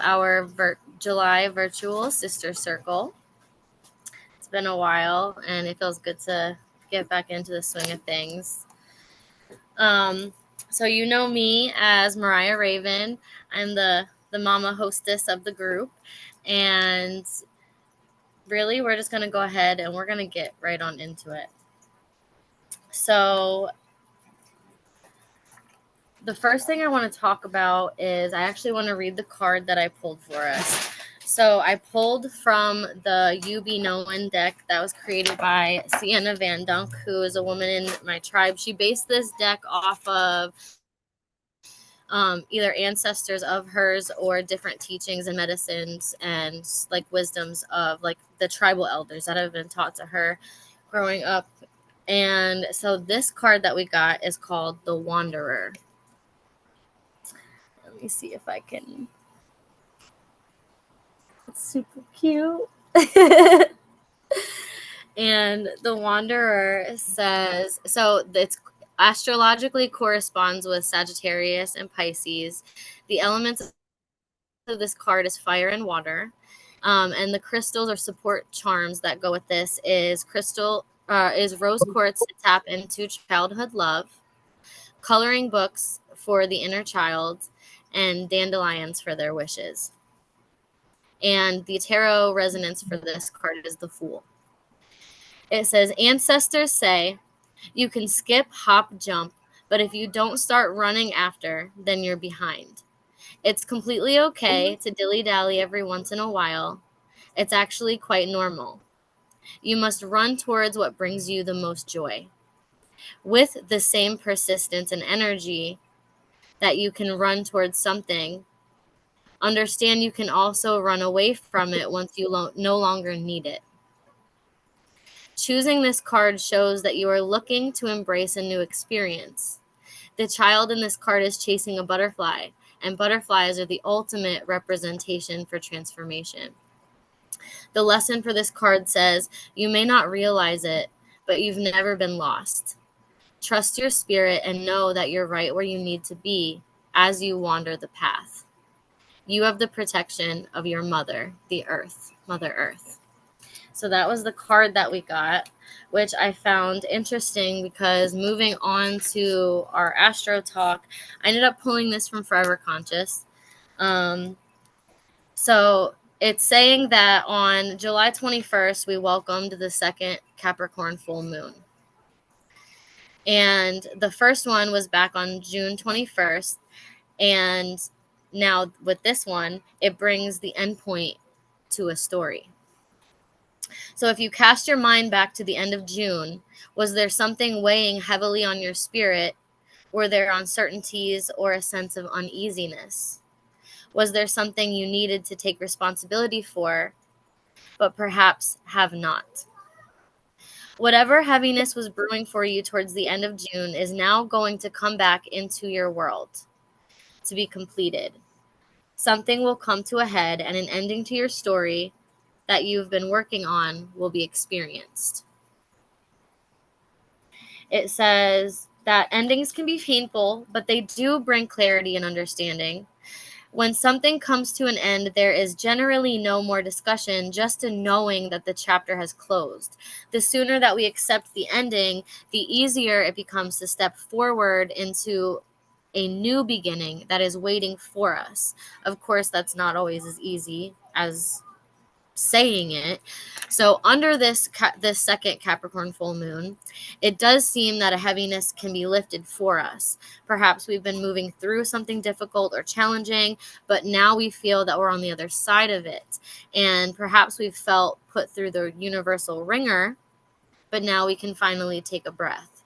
our July virtual sister circle. It's been a while, and it feels good to get back into the swing of things. So you know me as Mariah Raven. I'm the mama hostess of the group, and really we're just going to go ahead and we're going to get right on into it. So the first thing I want to talk about is I actually want to read the card that I pulled for us. So I pulled from the You Be Known deck that was created by Sienna Van Dunk, who is a woman in my tribe. She based this deck off of either ancestors of hers or different teachings and medicines and like wisdoms of like the tribal elders that have been taught to her growing up. And so this card that we got is called the Wanderer. Let me see if I can. It's super cute. And the Wanderer says, so it's astrologically corresponds with Sagittarius and Pisces. The elements of this card is fire and water. And the crystals or support charms that go with this is rose quartz to tap into childhood love, coloring books for the inner child, and dandelions for their wishes. And the tarot resonance for this card is the Fool. It says, ancestors say you can skip, hop, jump, but if you don't start running after, then you're behind. It's completely okay to dilly-dally every once in a while. It's actually quite normal. You must run towards what brings you the most joy. With the same persistence and energy that you can run towards something, understand you can also run away from it once you no longer need it. Choosing this card shows that you are looking to embrace a new experience. The child in this card is chasing a butterfly, and butterflies are the ultimate representation for transformation. The lesson for this card says, you may not realize it, but you've never been lost. Trust your spirit and know that you're right where you need to be as you wander the path. You have the protection of your mother, the earth, Mother Earth. So that was the card that we got, which I found interesting because moving on to our Astro Talk, I ended up pulling this from Forever Conscious. So it's saying that on July 21st, we welcomed the second Capricorn full moon. And the first one was back on June 21st. And now with this one, it brings the endpoint to a story. So if you cast your mind back to the end of June, was there something weighing heavily on your spirit? Were there uncertainties or a sense of uneasiness? Was there something you needed to take responsibility for, but perhaps have not? Whatever heaviness was brewing for you towards the end of June is now going to come back into your world to be completed. Something will come to a head and an ending to your story that you've been working on will be experienced. It says that endings can be painful, but they do bring clarity and understanding. When something comes to an end, there is generally no more discussion, just a knowing that the chapter has closed. The sooner that we accept the ending, the easier it becomes to step forward into a new beginning that is waiting for us. Of course, that's not always as easy as saying it. So under this second Capricorn full moon, it does seem that a heaviness can be lifted for us. Perhaps we've been moving through something difficult or challenging, but now we feel that we're on the other side of it. And perhaps we've felt put through the universal ringer, but now we can finally take a breath.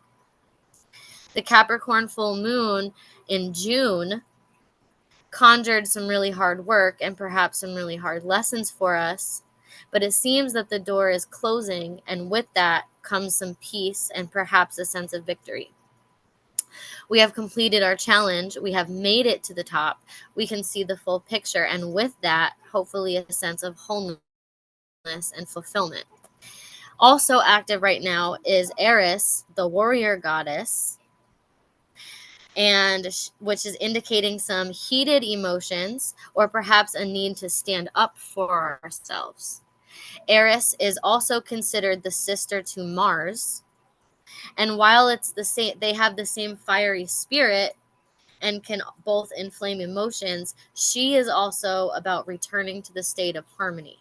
The Capricorn full moon in June conjured some really hard work and perhaps some really hard lessons for us, but it seems that the door is closing, and with that comes some peace and perhaps a sense of victory. We have completed our challenge. We have made it to the top. We can see the full picture, and with that, hopefully a sense of wholeness and fulfillment. Also active right now is Eris, the warrior goddess. and which is indicating some heated emotions or perhaps a need to stand up for ourselves. Eris is also considered the sister to Mars, and while it's the same, they have the same fiery spirit and can both inflame emotions, she is also about returning to the state of harmony.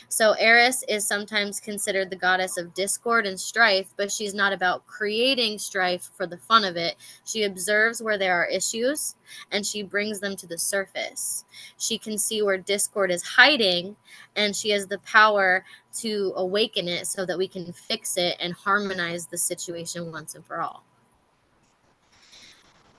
So Eris is sometimes considered the goddess of discord and strife, but she's not about creating strife for the fun of it. She observes where there are issues and she brings them to the surface. She can see where discord is hiding, and she has the power to awaken it so that we can fix it and harmonize the situation once and for all.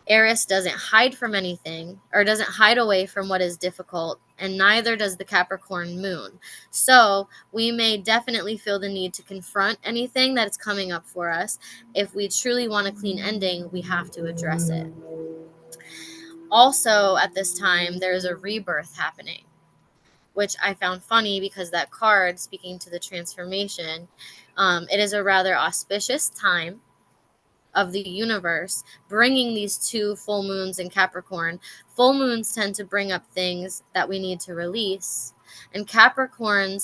Eris doesn't hide from anything or doesn't hide away from what is difficult, and neither does the Capricorn moon. So we may definitely feel the need to confront anything that is coming up for us. If we truly want a clean ending, we have to address it. Also, at this time, there is a rebirth happening, which I found funny because that card, speaking to the transformation, it is a rather auspicious time of the universe, bringing these two full moons in Capricorn. Full moons tend to bring up things that we need to release, and Capricorn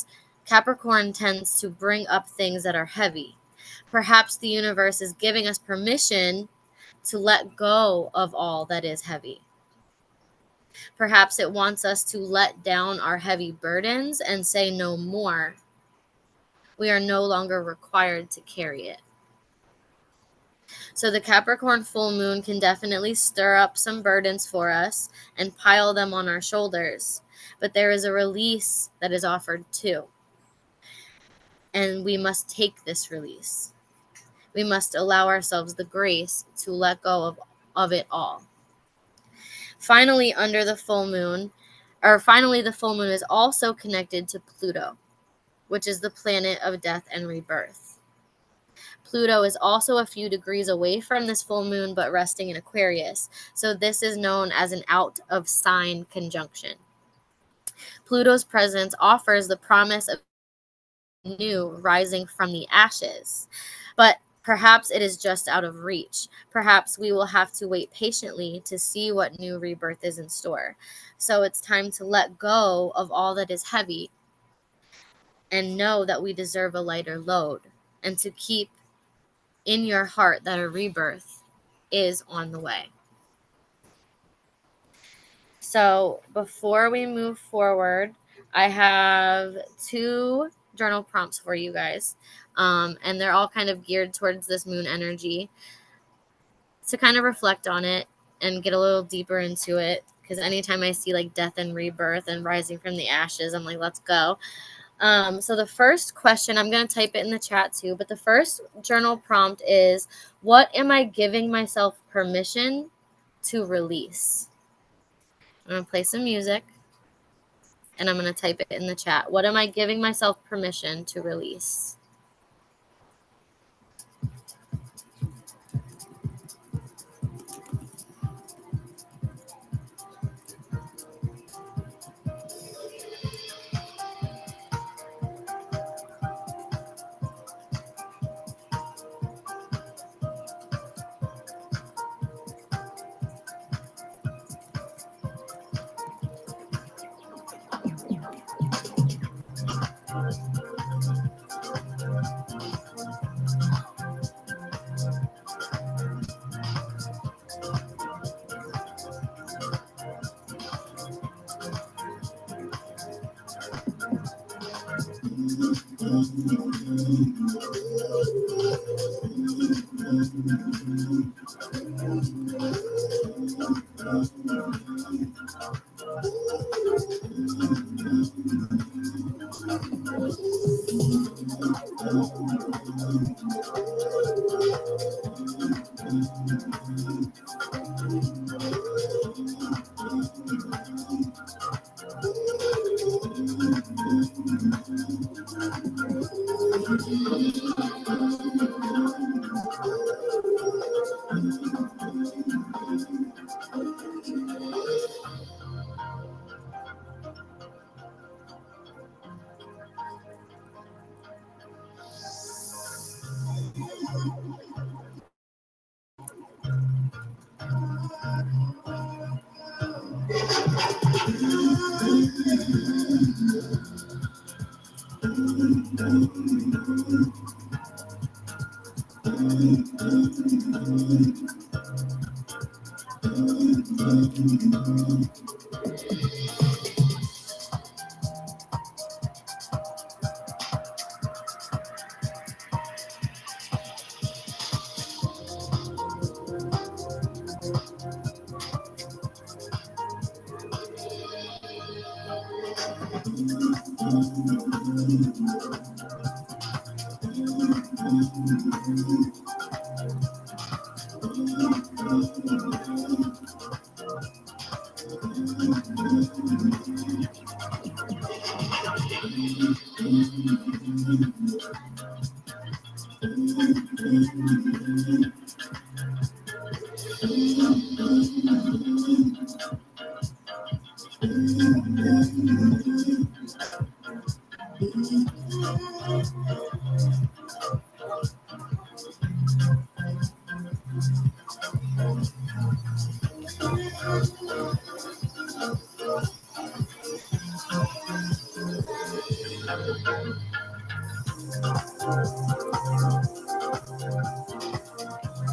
tends to bring up things that are heavy. Perhaps the universe is giving us permission to let go of all that is heavy. Perhaps it wants us to let down our heavy burdens and say no more. We are no longer required to carry it. So the Capricorn full moon can definitely stir up some burdens for us and pile them on our shoulders. But there is a release that is offered too. And we must take this release. We must allow ourselves the grace to let go of it all. Finally, the full moon is also connected to Pluto, which is the planet of death and rebirth. Pluto is also a few degrees away from this full moon, but resting in Aquarius. So this is known as an out of sign conjunction. Pluto's presence offers the promise of new rising from the ashes, but perhaps it is just out of reach. Perhaps we will have to wait patiently to see what new rebirth is in store. So it's time to let go of all that is heavy and know that we deserve a lighter load, and to keep in your heart that a rebirth is on the way. So before we move forward, I have 2 journal prompts for you guys. And they're all kind of geared towards this moon energy to kind of reflect on it and get a little deeper into it. Because anytime I see like death and rebirth and rising from the ashes, I'm like, let's go. So the first question, I'm going to type it in the chat too, but the first journal prompt is, what am I giving myself permission to release? I'm going to play some music and I'm going to type it in the chat. What am I giving myself permission to release?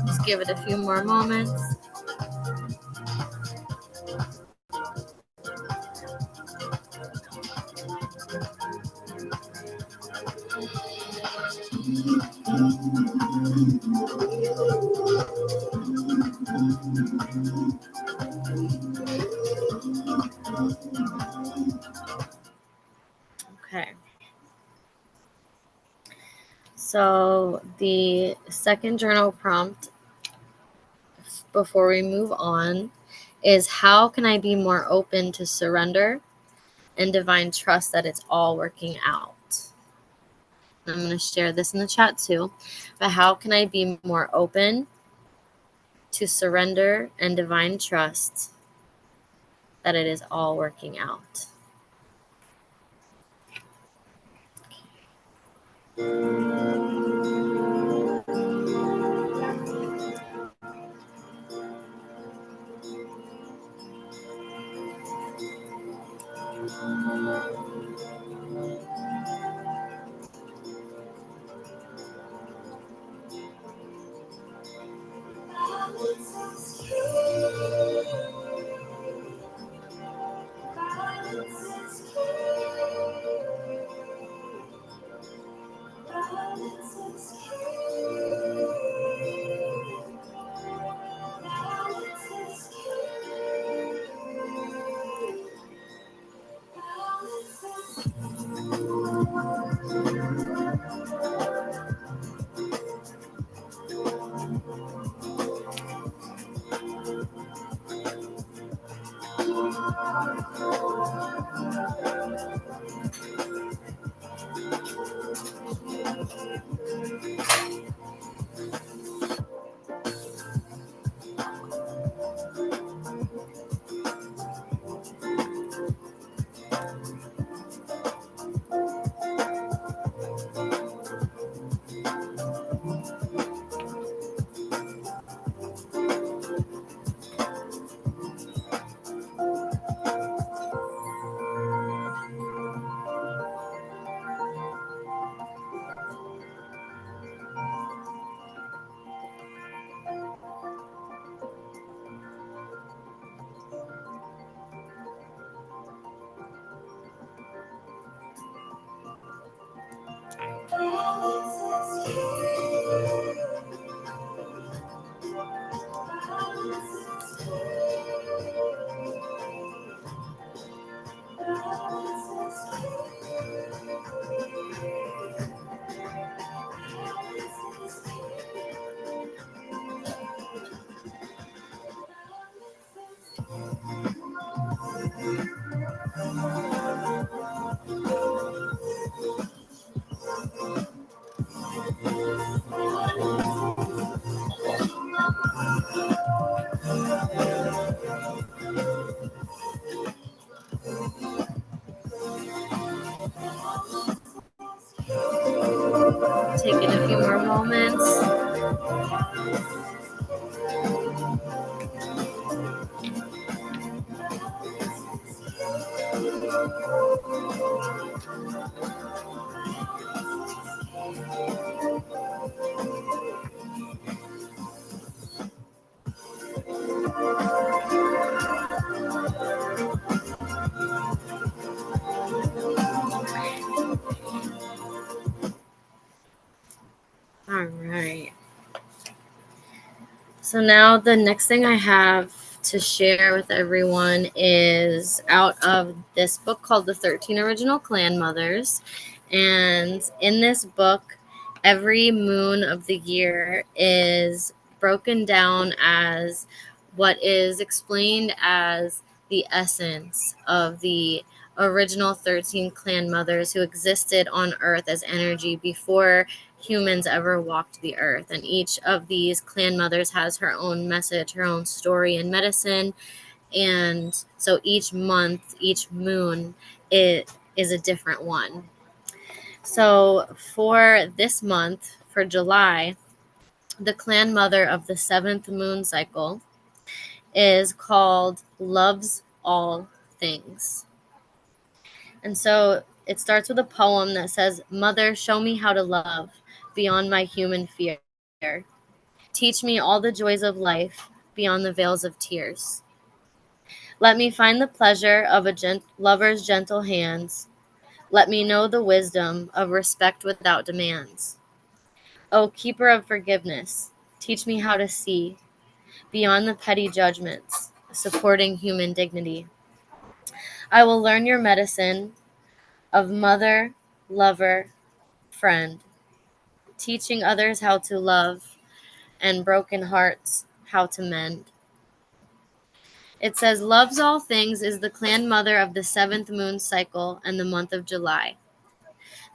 Let's give it a few more moments. Okay. So the second journal prompt before we move on is, how can I be more open to surrender and divine trust that it's all working out? I'm going to share this in the chat too. But how can I be more open to surrender and divine trust that it is all working out? Taking a few more moments. All right. So now the next thing I have to share with everyone is out of this book called The 13 Original Clan Mothers. And in this book, every moon of the year is broken down as what is explained as the essence of the original 13 clan mothers who existed on Earth as energy before humans ever walked the earth. And each of these clan mothers has her own message, her own story and medicine. And so each month, each moon, it is a different one. So for this month, for July, the clan mother of the 7th moon cycle is called Loves All Things. And so it starts with a poem that says, "Mother, show me how to love beyond my human fear. Teach me all the joys of life beyond the veils of tears. Let me find the pleasure of a lover's gentle hands. Let me know the wisdom of respect without demands. O keeper of forgiveness, teach me how to see beyond the petty judgments, supporting human dignity. I will learn your medicine of mother, lover, friend, teaching others how to love and broken hearts how to mend." It says, "Loves all things is the clan mother of the 7th moon cycle and the month of July.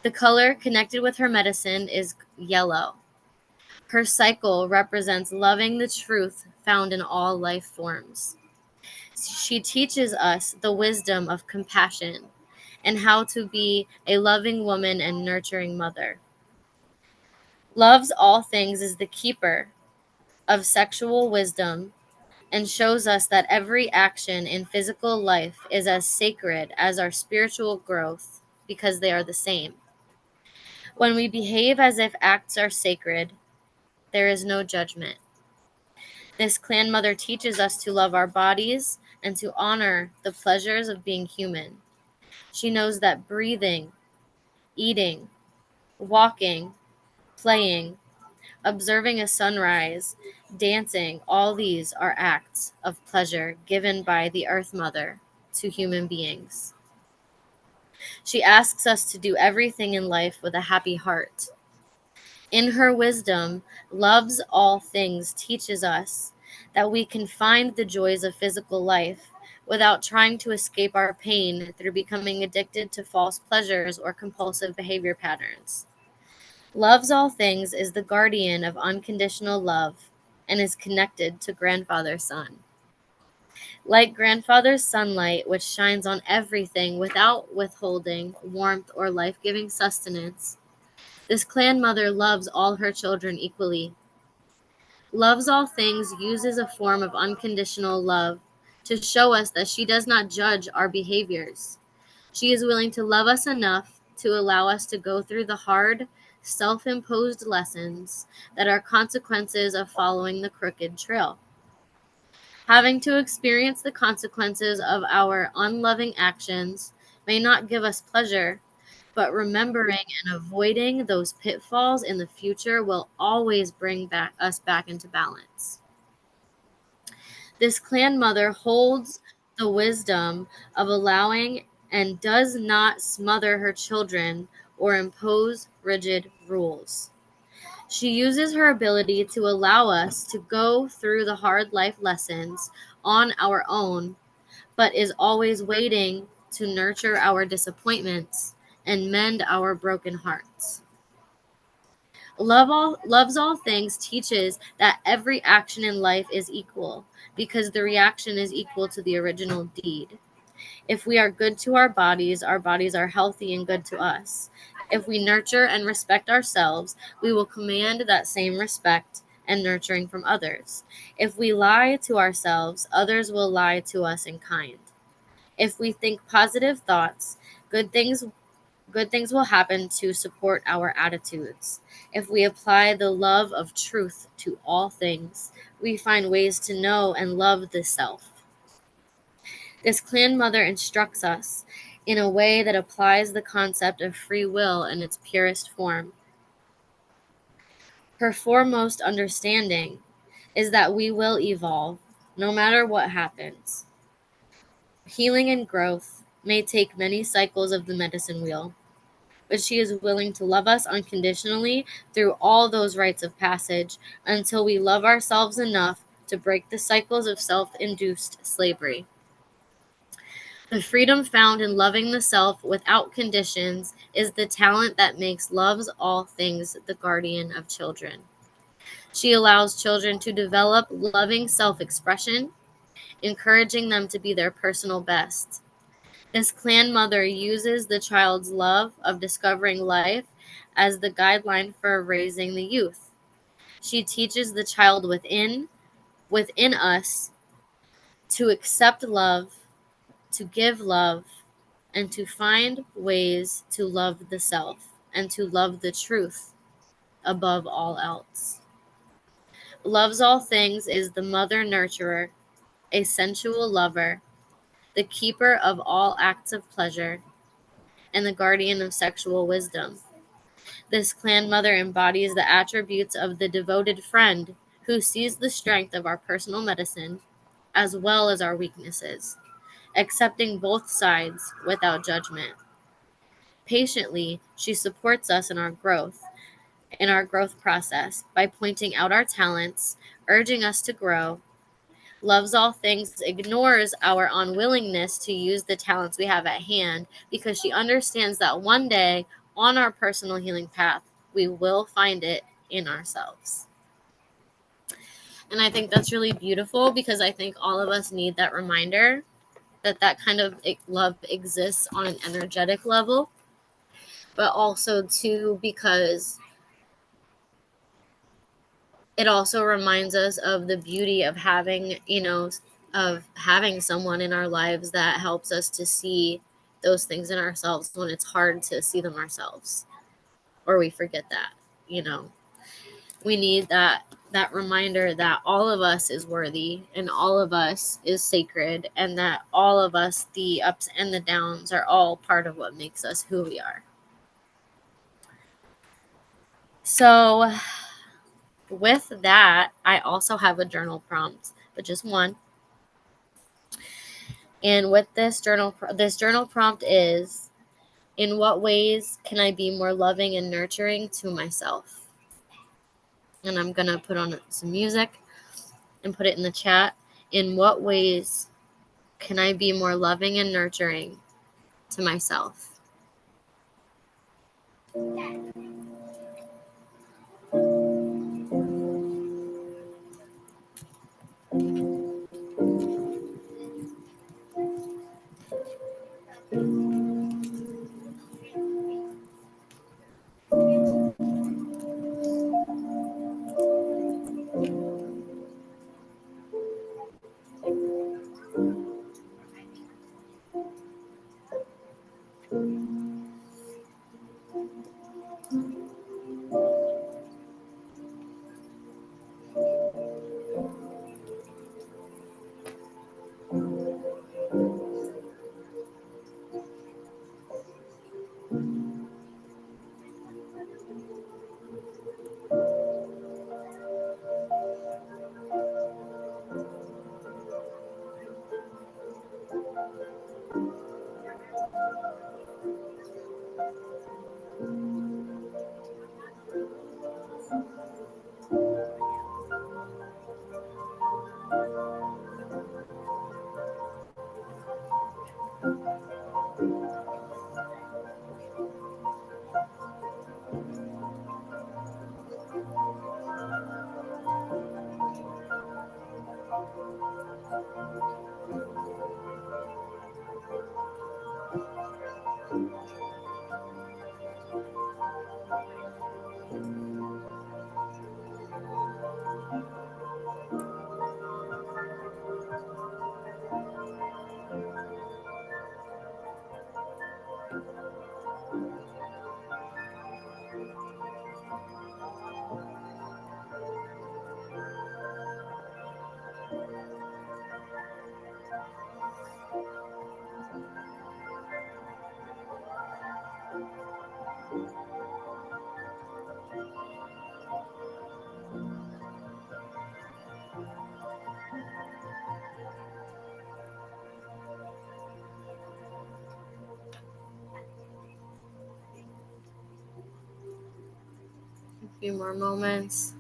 The color connected with her medicine is yellow. Her cycle represents loving the truth found in all life forms. She teaches us the wisdom of compassion and how to be a loving woman and nurturing mother. Loves all things is the keeper of sexual wisdom and shows us that every action in physical life is as sacred as our spiritual growth because they are the same. When we behave as if acts are sacred, there is no judgment. This clan mother teaches us to love our bodies and to honor the pleasures of being human. She knows that breathing, eating, walking, playing, observing a sunrise, dancing, all these are acts of pleasure given by the Earth Mother to human beings. She asks us to do everything in life with a happy heart. In her wisdom, Loves All Things teaches us that we can find the joys of physical life without trying to escape our pain through becoming addicted to false pleasures or compulsive behavior patterns. Loves All Things is the guardian of unconditional love and is connected to Grandfather Sun. Like Grandfather's sunlight, which shines on everything without withholding warmth or life-giving sustenance, this clan mother loves all her children equally. Loves All Things uses a form of unconditional love to show us that she does not judge our behaviors. She is willing to love us enough to allow us to go through the hard, self-imposed lessons that are consequences of following the crooked trail. Having to experience the consequences of our unloving actions may not give us pleasure, but remembering and avoiding those pitfalls in the future will always bring us back into balance. This clan mother holds the wisdom of allowing and does not smother her children or impose rigid rules. She uses her ability to allow us to go through the hard life lessons on our own, but is always waiting to nurture our disappointments and mend our broken hearts. Loves All Things teaches that every action in life is equal because the reaction is equal to the original deed. If we are good to our bodies are healthy and good to us. If we nurture and respect ourselves, we will command that same respect and nurturing from others. If we lie to ourselves, others will lie to us in kind. If we think positive thoughts, good things will happen to support our attitudes. If we apply the love of truth to all things, we find ways to know and love the self. This clan mother instructs us in a way that applies the concept of free will in its purest form. Her foremost understanding is that we will evolve no matter what happens. Healing and growth may take many cycles of the medicine wheel, but she is willing to love us unconditionally through all those rites of passage until we love ourselves enough to break the cycles of self-induced slavery. The freedom found in loving the self without conditions is the talent that makes loves all things the guardian of children. She allows children to develop loving self-expression, encouraging them to be their personal best. This clan mother uses the child's love of discovering life as the guideline for raising the youth. She teaches the child within us to accept love, to give love, and to find ways to love the self and to love the truth above all else. Loves all things is the mother nurturer, a sensual lover, the keeper of all acts of pleasure, and the guardian of sexual wisdom. This clan mother embodies the attributes of the devoted friend who sees the strength of our personal medicine as well as our weaknesses, accepting both sides without judgment. Patiently, she supports us in our growth process by pointing out our talents, urging us to grow. Loves all things ignores our unwillingness to use the talents we have at hand because she understands that one day on our personal healing path, we will find it in ourselves. And I think that's really beautiful because I think all of us need that reminder that that kind of love exists on an energetic level, but also too because it also reminds us of the beauty of having, of having someone in our lives that helps us to see those things in ourselves when it's hard to see them ourselves, or we forget that, we need that reminder that all of us is worthy and all of us is sacred, and that all of us, the ups and the downs, are all part of what makes us who we are. So with that, I also have a journal prompt, but just one. And with this journal prompt is, in what ways can I be more loving and nurturing to myself? And I'm going to put on some music and put it in the chat. In what ways can I be more loving and nurturing to myself? few more moments.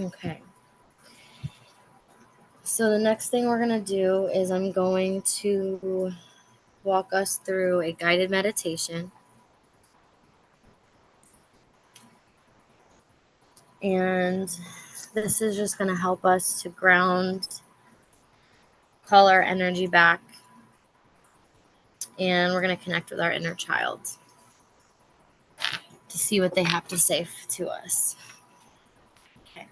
Okay. So the next thing we're going to do is I'm going to walk us through a guided meditation. And this is just going to help us to ground, call our energy back, and we're going to connect with our inner child to see what they have to say to us. Okay.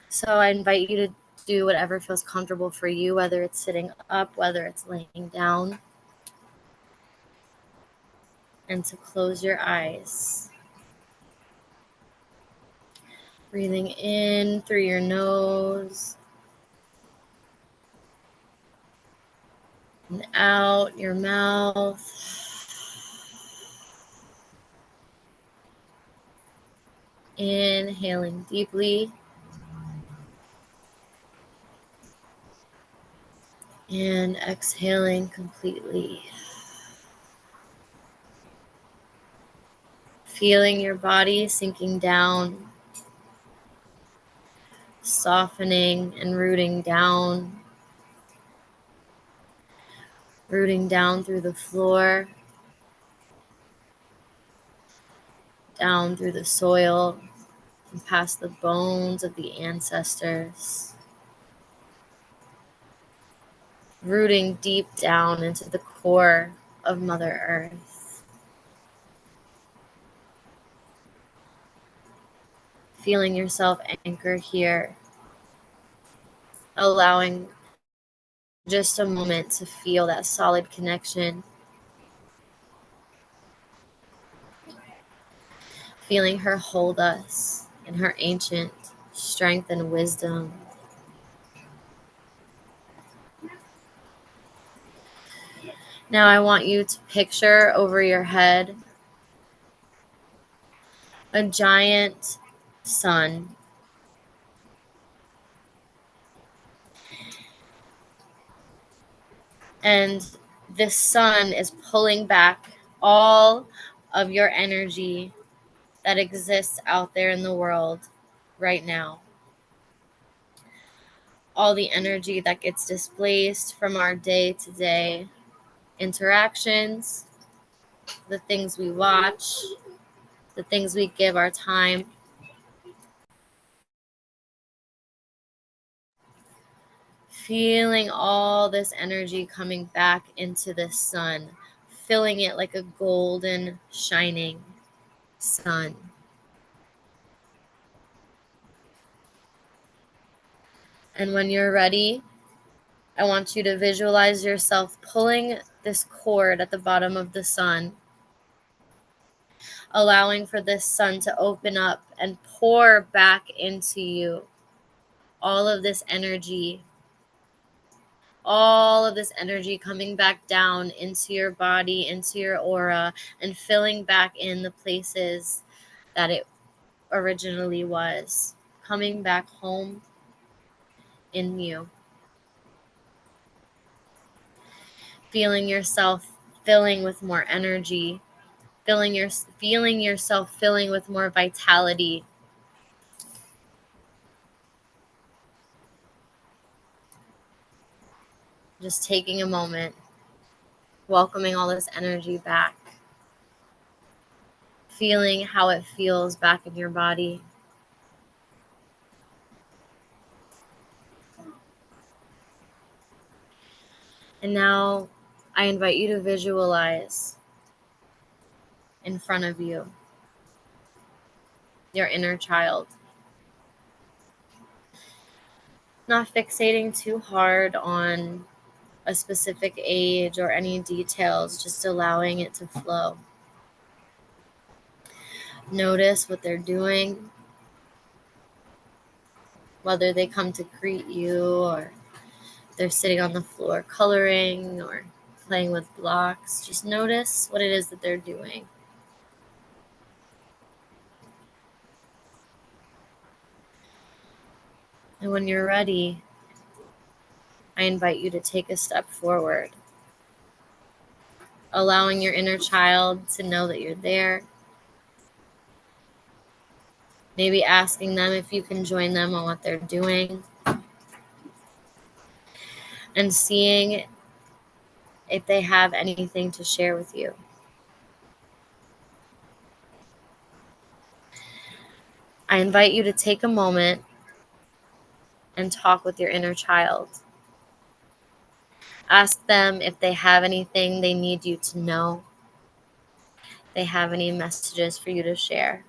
So I invite you to do whatever feels comfortable for you, whether it's sitting up, whether it's laying down, and to close your eyes. Breathing in through your nose and out your mouth. Inhaling deeply and exhaling completely. Feeling your body sinking down, softening and rooting down through the floor, down through the soil, and past the bones of the ancestors, rooting deep down into the core of Mother Earth. Feeling yourself anchor here, allowing just a moment to feel that solid connection. Feeling her hold us in her ancient strength and wisdom. Now I want you to picture over your head a giant sun. And this sun is pulling back all of your energy that exists out there in the world right now. All the energy that gets displaced from our day-to-day interactions, the things we watch, the things we give our time. Feeling all this energy coming back into the sun, filling it like a golden, shining sun. And when you're ready, I want you to visualize yourself pulling this cord at the bottom of the sun, allowing for this sun to open up and pour back into you all of this energy coming back down into your body, into your aura, and filling back in the places that it originally was, coming back home in you. Feeling yourself filling with more energy, feeling yourself filling with more vitality. Just taking a moment, welcoming all this energy back, feeling how it feels back in your body. And now I invite you to visualize in front of you your inner child. Not fixating too hard on a specific age or any details, just allowing it to flow. Notice what they're doing, whether they come to greet you or they're sitting on the floor coloring or playing with blocks. Just notice what it is that they're doing. And when you're ready, I invite you to take a step forward, allowing your inner child to know that you're there. Maybe asking them if you can join them on what they're doing. And seeing if they have anything to share with you. I invite you to take a moment and talk with your inner child. Ask them if they have anything they need you to know. If they have any messages for you to share.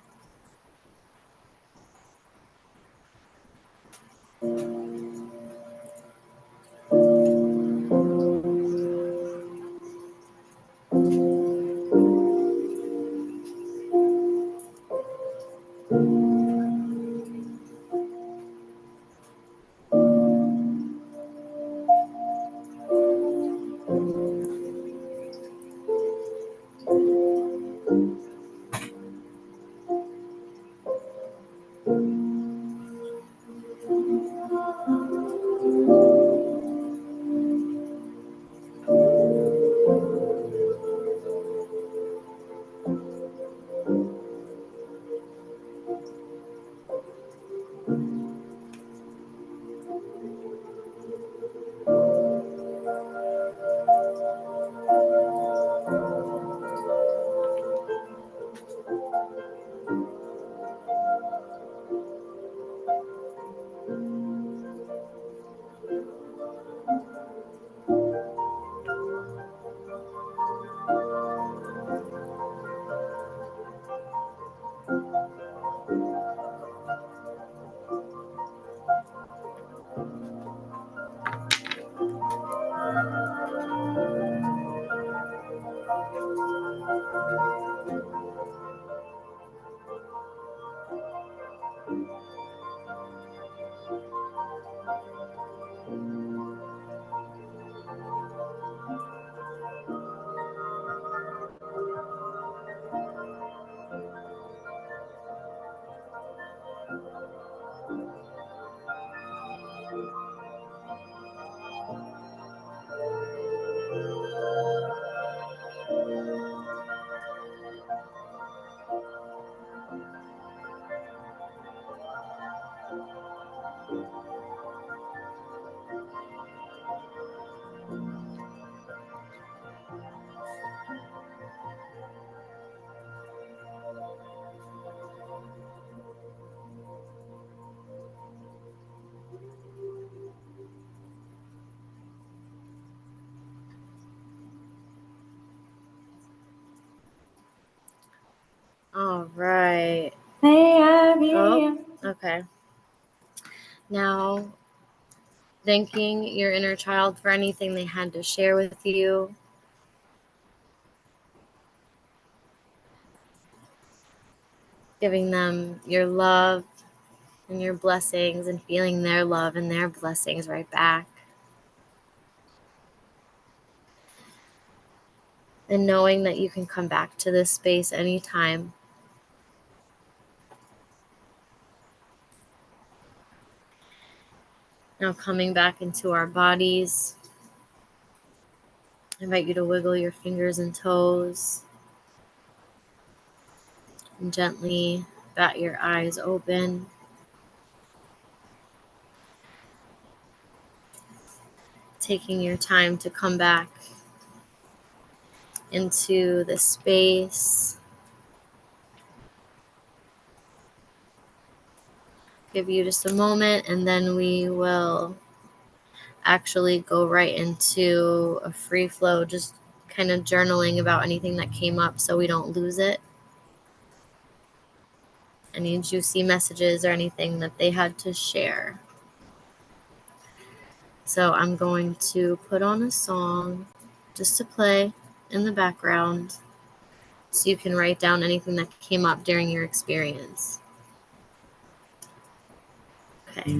All right. Hey, Abby. Oh, okay. Now, thanking your inner child for anything they had to share with you. Giving them your love and your blessings and feeling their love and their blessings right back. And knowing that you can come back to this space anytime. Now coming back into our bodies. I invite you to wiggle your fingers and toes. And gently bat your eyes open. Taking your time to come back into the space. Give you just a moment and then we will actually go right into a free flow, just kind of journaling about anything that came up so we don't lose it. Any juicy messages or anything that they had to share. So I'm going to put on a song just to play in the background so you can write down anything that came up during your experience. Okay.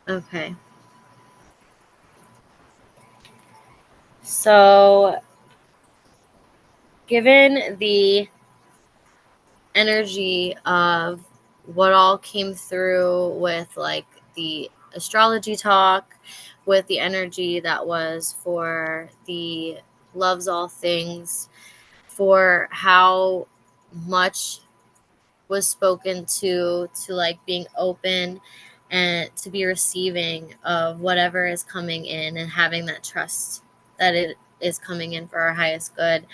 Okay. So, given the energy of what all came through with like the astrology talk, with the energy that was for the loves all things, for how much was spoken to like being open and to be receiving of whatever is coming in and having that trust that it is coming in for our highest good.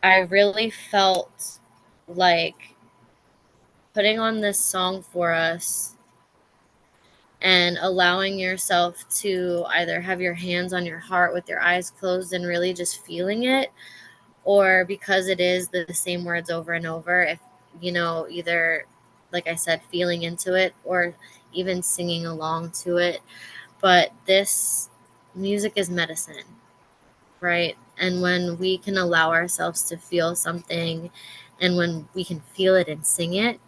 I really felt like putting on this song for us and allowing yourself to either have your hands on your heart with your eyes closed and really just feeling it, or because it is the same words over and over, if either, like I said, feeling into it or even singing along to it. But this music is medicine, right? And when we can allow ourselves to feel something, and when we can feel it and sing it,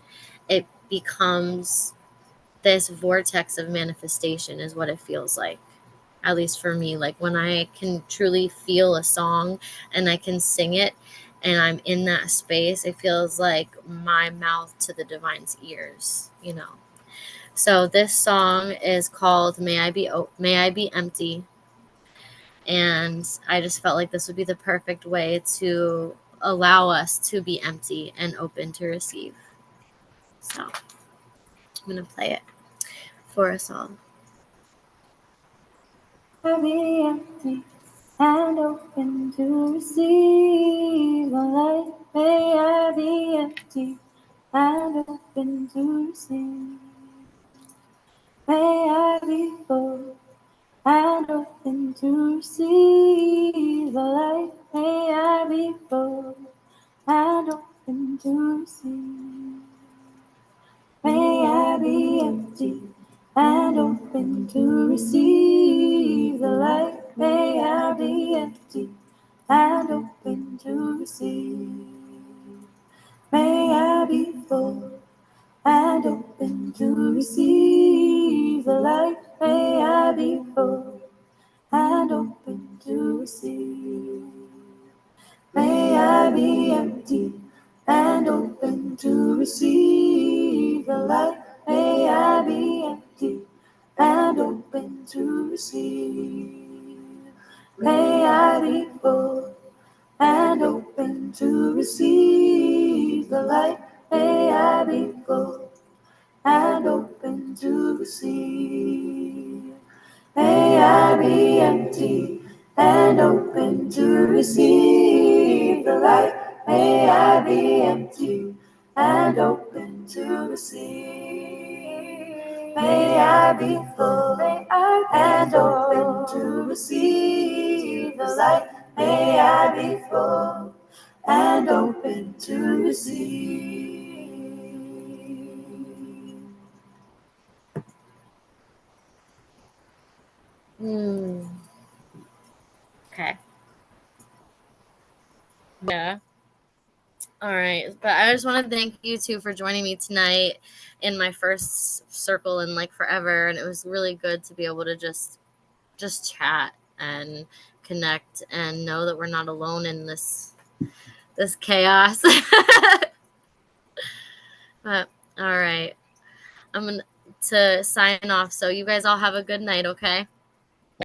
it becomes this vortex of manifestation, is what it feels like. At least for me, like when I can truly feel a song and I can sing it and I'm in that space, it feels like my mouth to the divine's ears. So this song is called May I Be Empty. And I just felt like this would be the perfect way to allow us to be empty and open to receive. So I'm going to play it for us all. I'll be empty and open to receive the light. May I be empty and open to receive. May I be full and open to receive the light. May I be full and open to receive. May I be empty and open to receive the light. May I be empty and open to receive. May I be full and open to receive the light. May I be full and open to receive. May I be empty and open to receive the light. May I be empty and open to receive. May I be full and open to receive the light. May I be full and open to receive. May I be empty and open to receive receive the light. May I be empty and open to receive. May I be full and open to receive the light. May I be full and open to receive. Okay. Yeah. All right. But I just want to thank you two for joining me tonight in my first circle in like forever. And it was really good to be able to just chat and connect and know that we're not alone in this chaos. But all right. I'm going to sign off. So you guys all have a good night, okay?